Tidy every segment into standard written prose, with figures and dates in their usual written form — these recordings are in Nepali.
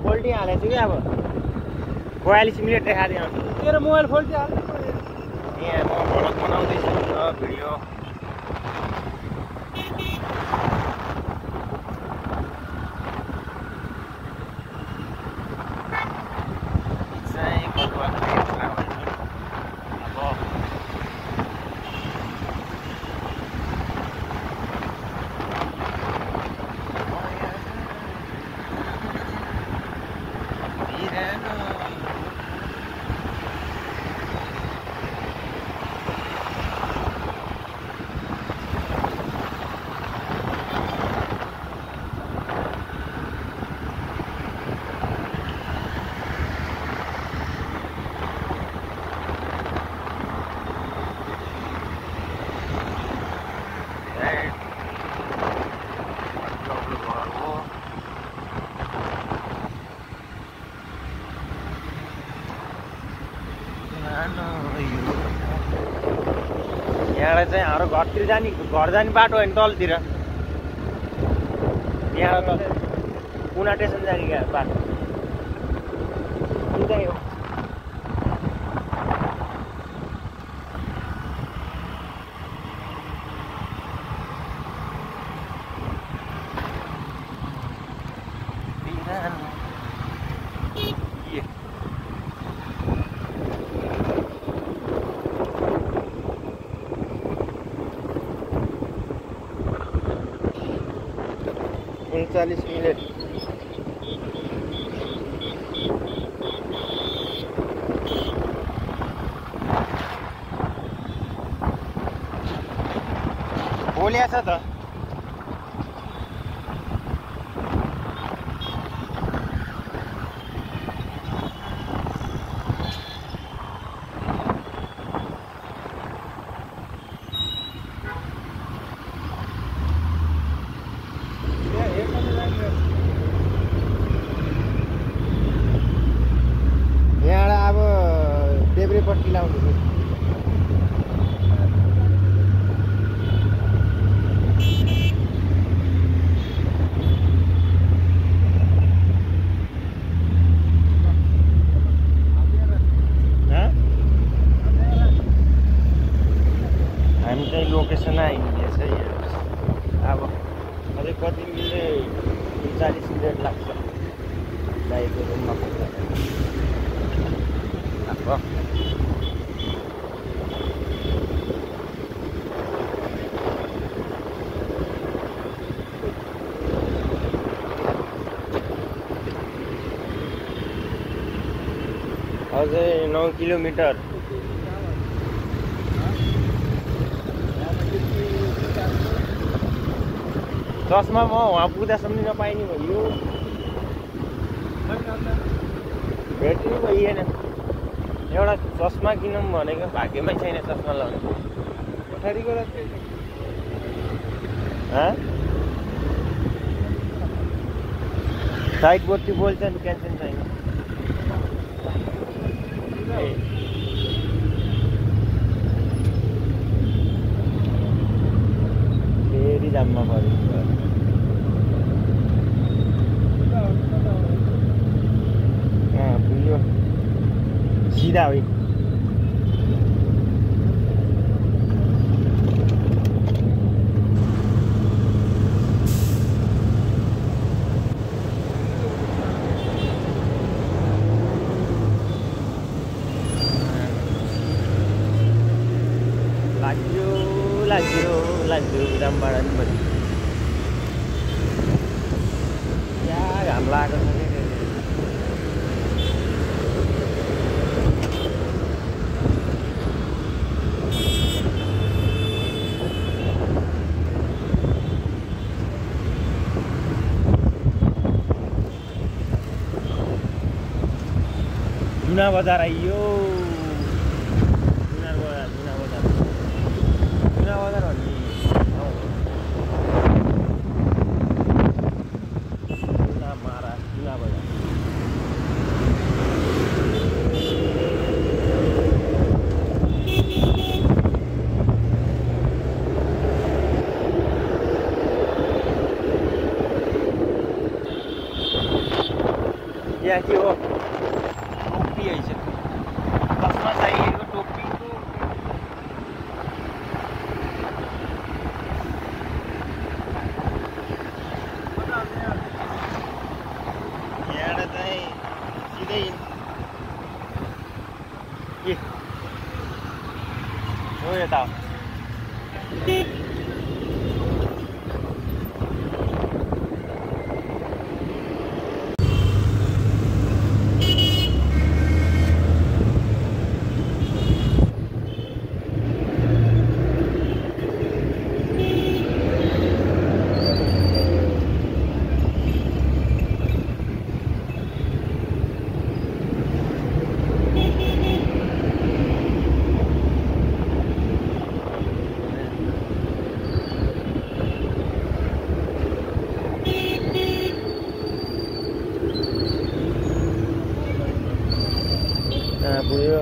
फोल्टी हालेको छु कि अब 42 मिनेट देखादियो तेरो मोबाइल फोल्टी हाल्नु यहाँ म भ्लग बनाउँदैछु भिडियो यहाँबाट चाहिँ हाम्रो घरतिर जाने घर जाने बाटो होइन तलतिर यहाँ त पुना स्टेसन जाने क्या बाटो सिधै हो उनचालीस मिनट बोलिया छ त देब्रेपट्टि लाउनु हामी चाहिँ लोकेसन आइदिएछ अब अझै कति मिनट 40 मिनट लाग्छ दाइको रुममा पुग्दा अझै 9 किलोमिटर चस्मा म वहाँ पुग्दासम्म नपाइने भयो भेट्नु भइएन एउटा चस्मा किनौँ भनेको भाग्यमै छैन चस्मा लाउनु साइड बत्ती बोल्छ नि टेन्सन छैन फेरि जाममा पऱ्यो पुग्यो सिधा हो लाग्यो रामबाडा नि पनि क्या घाम लागेको छ जुना बजार आइयो जुना बजार हो नि जुना बजार या के हो टोपी आइसक्यो चस्मा चाहिएको टोपी यहाँबाट चाहिँ सिधै के हो यता पुग्यो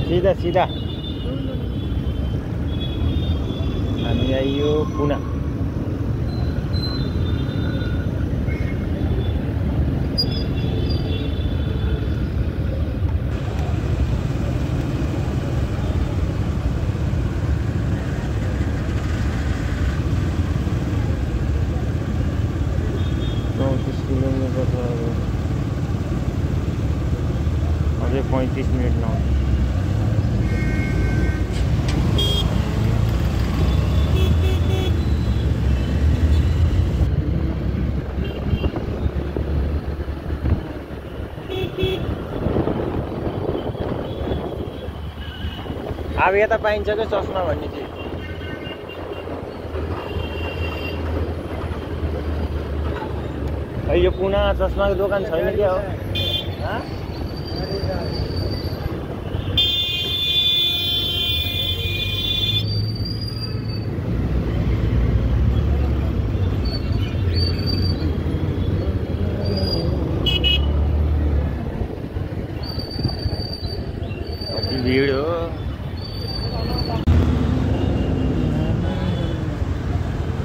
सिधा सिधा हामी आइयो पुना अझै 35 मिनट न अब यता पाइन्छ क्या चस्मा भन्ने चिज यो पुना चस्माको दोकान छैन क्या हो भीड हो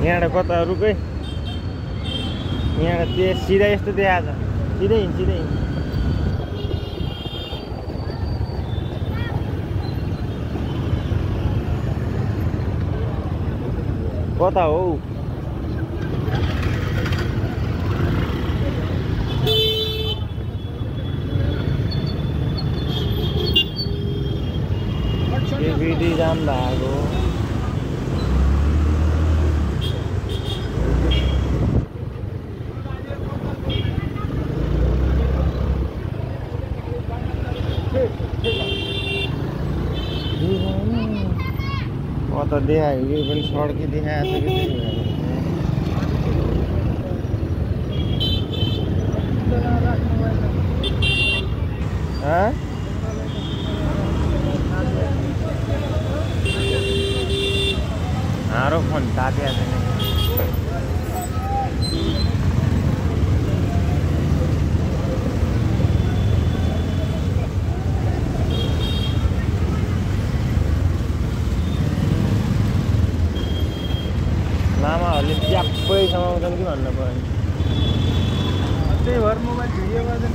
यहाँबाट कता रुकै यहाँबाट त्यो सिधा यस्तो देखाएको छ सिधै हिँड सिधै हिँड कता हो विधि जाम भएको त देखायो कि पनि सडकै देखाएको छ कि हारो फोन तात्या छैन लामाहरूले च्याप्पै समाउँछन् कि भन्नु पर्यो त्यही भएर मोबाइल भिडियो गर्दैन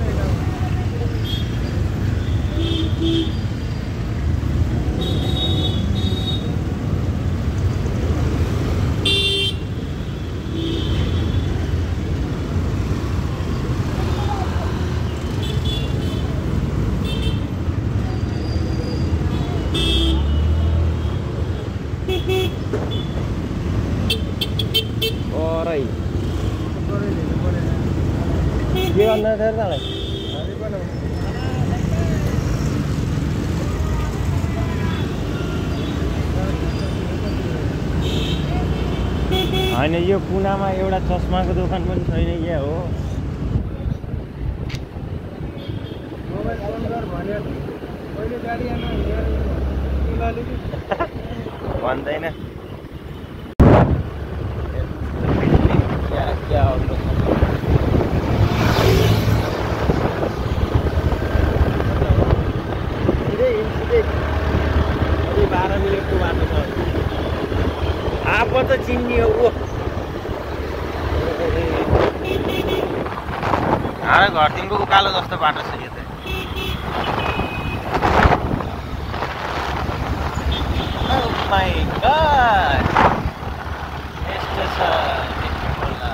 के गर्नु थियो तँलाई होइन यो पुनामा एउटा चस्माको दोकान पनि छैन क्या हो भन्दैन क्या हो अझै 12 मिनटको बाटो छ आप त चिन्ने हो हाम्रै घरदेखिको उकालो जस्तो बाटो छ यो त। Oh my God! यस्तो छ होला।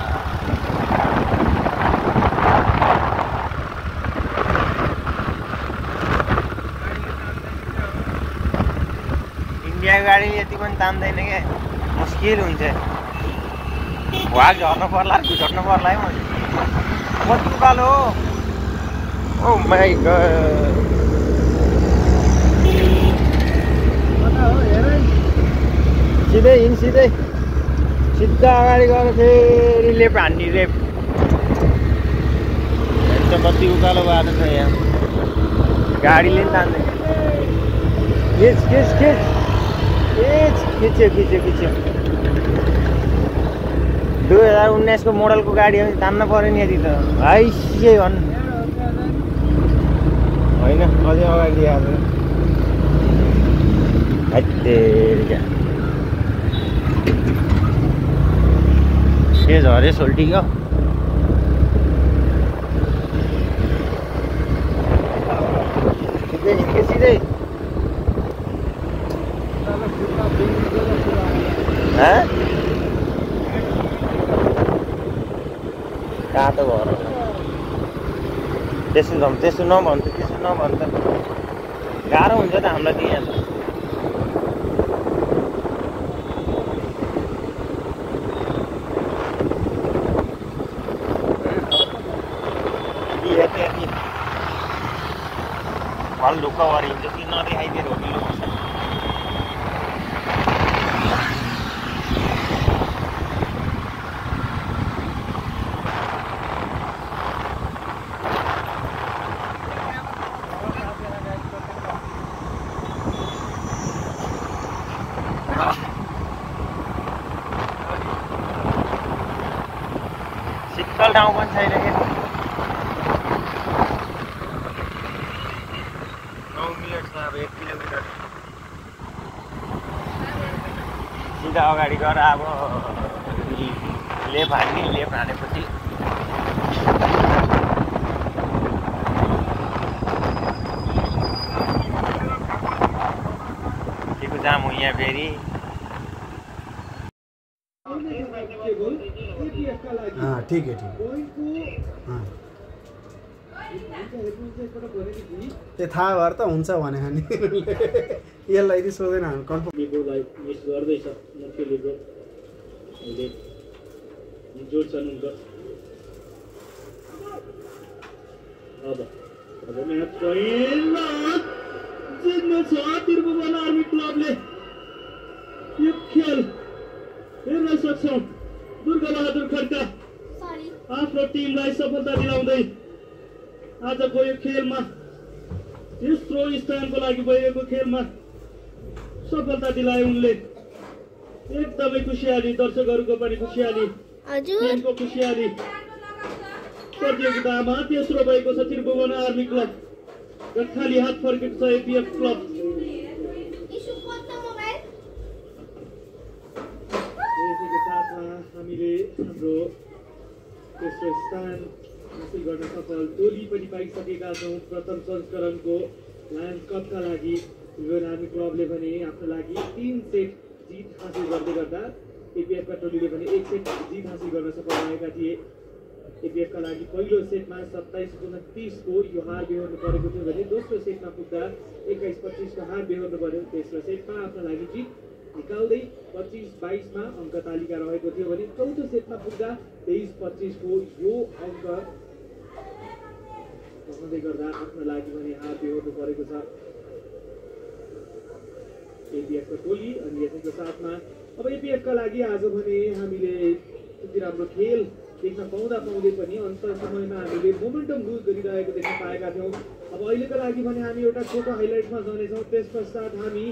इन्डियाको गाडीले यति पनि तान्दैन क्या, मुस्किल हुन्छ। भाग झर्नु पर्ला, झर्नु पर्ला है म कति उकालो हो। Oh my God! सिधै हिँड, सिधै सिधा अगाडि गएर फेरि लेफ्ट हान्ने, लेफ्ट। कति उकालो बाटो छ यहाँ, गाडीले पनि तान्दैन। खिच खिच खिच खिच्यो खिच्यो खिच्यो। 2019 को मोडलको गाडी हो, तान्न पऱ्यो नि यति त। भाइ के भन्नु होइन, अझै अगाडि दिएको छ। के झरे सोल्टी क्या। सिधै हिँड्के सिधै। तातो भएर त्यसो नभन्छ, त्यसो नभन्छ, त्यसो नभन्छ। गाह्रो हुन्छ त हामीलाई त यहाँ। फल ढुक्क गरिन्छ कि नदेखाइदिएर हो कि लोक। शीतल ठाउँ पनि छैन क्या। 9 मिनट छ अब, 1 किलोमिटर सिधा अगाडि गएर अब लेफ्ट हान्ने, लेफ्ट हानेपछि केको जाम हो यहाँ फेरि। ठीक है, ठीक त्यो थाहा भएर त हुन्छ भने हामी यसलाई यदि सोध्दैन हामी कन्फर्म मिस गर्दैछ नखेलेको जोड्छन् उनको। अब म्याच पोइन्ट जित्नु छ त्रिभुवन आर्मी क्लबले। यो खेल हेर्न सक्छौँ दुर्गाबहादुर खड्का आफ्नो टिमलाई सफलता दिलाउँदै आजको यो खेलमा, तेस्रो स्थानको लागि भइरहेको खेलमा सफलता दिलाए उनले। एकदमै खुसियाली, दर्शकहरूको पनि खुसियाली, टिमको खुसियाली। प्रतियोगितामा तेस्रो भएको छ त्रिभुवन आर्मी क्लब र खाली हात फर्केको छ एपीएफ क्लब। यसको साथमा हामीले हाम्रो तेस्रो स्थान हासिल गर्न सफल टोली पनि पाइसकेका छौँ। प्रथम संस्करणको लायन्स कपका लागि त्रिभुवन आर्मी क्लबले भने आफ्नो लागि 3 सेट जित हासिल गर्दै गर्दा एपीएफका टोलीले भने 1 सेट जित हासिल गर्न सफल भएका थिए। एपीएफका लागि पहिलो सेटमा 27-29 को यो हार बेहोर्नु परेको थियो भने दोस्रो सेटमा पुग्दा 21-25 को हार बेहोर्नु पर्यो। तेस्रो सेटमा आफ्नो लागि जित निकाल्दै 25-22 मा अङ्क तालिका रहेको थियो भने चौथो सेटमा पुग्दा 23-25 को यो अङ्क रहँदै गर्दा आफ्नो लागि भने हार बेहोर्नु परेको छ एपीएफको टोली। अनि यसैको साथमा अब एपीएफका लागि आज भने हामीले त्यति राम्रो खेल देख्न पाउँदै पनि अन्त समयमा हामीले मोमेन्टम लुज गरिरहेको देख्न पाएका थियौँ। अब अहिलेको लागि भने हामी एउटा छोटो हाइलाइट्समा जानेछौँ, त्यस पश्चात हामी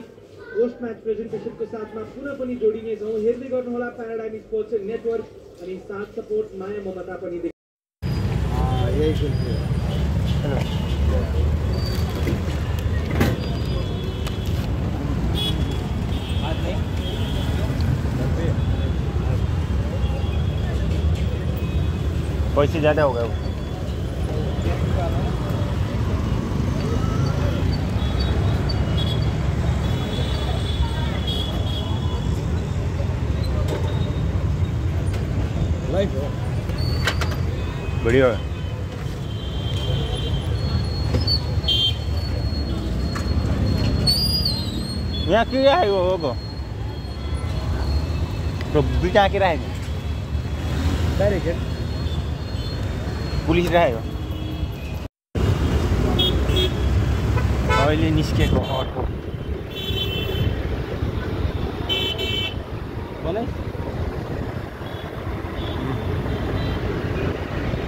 पोस्ट म्याच प्रेजेन्टेसनको साथमा पुनः पनि जोडिनेछौँ। हेर्दै गर्नुहोला प्याराडाइम स्पोर्ट्स नेटवर्क अनि साथ सपोर्ट माया ममता पनि। पैसे ज़्यादा हो गए। लाइफ हो भिडियो यहाँ के राखेको हो तो दुईटा के राखेको डाइरेक्ट पुलिस राखेको अहिले निस्केको अर्को मलाई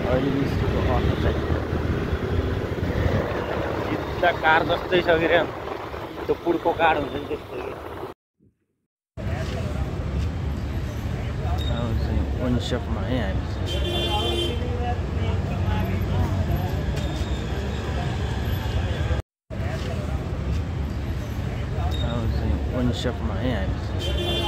अहिले निस्केको अर्को चाहिँ सिधा कार जस्तै छ के अरे त्यो पुडको कार हुन्छ नि त्यस्तो वन सपमा है हामी वन सपमा है हामी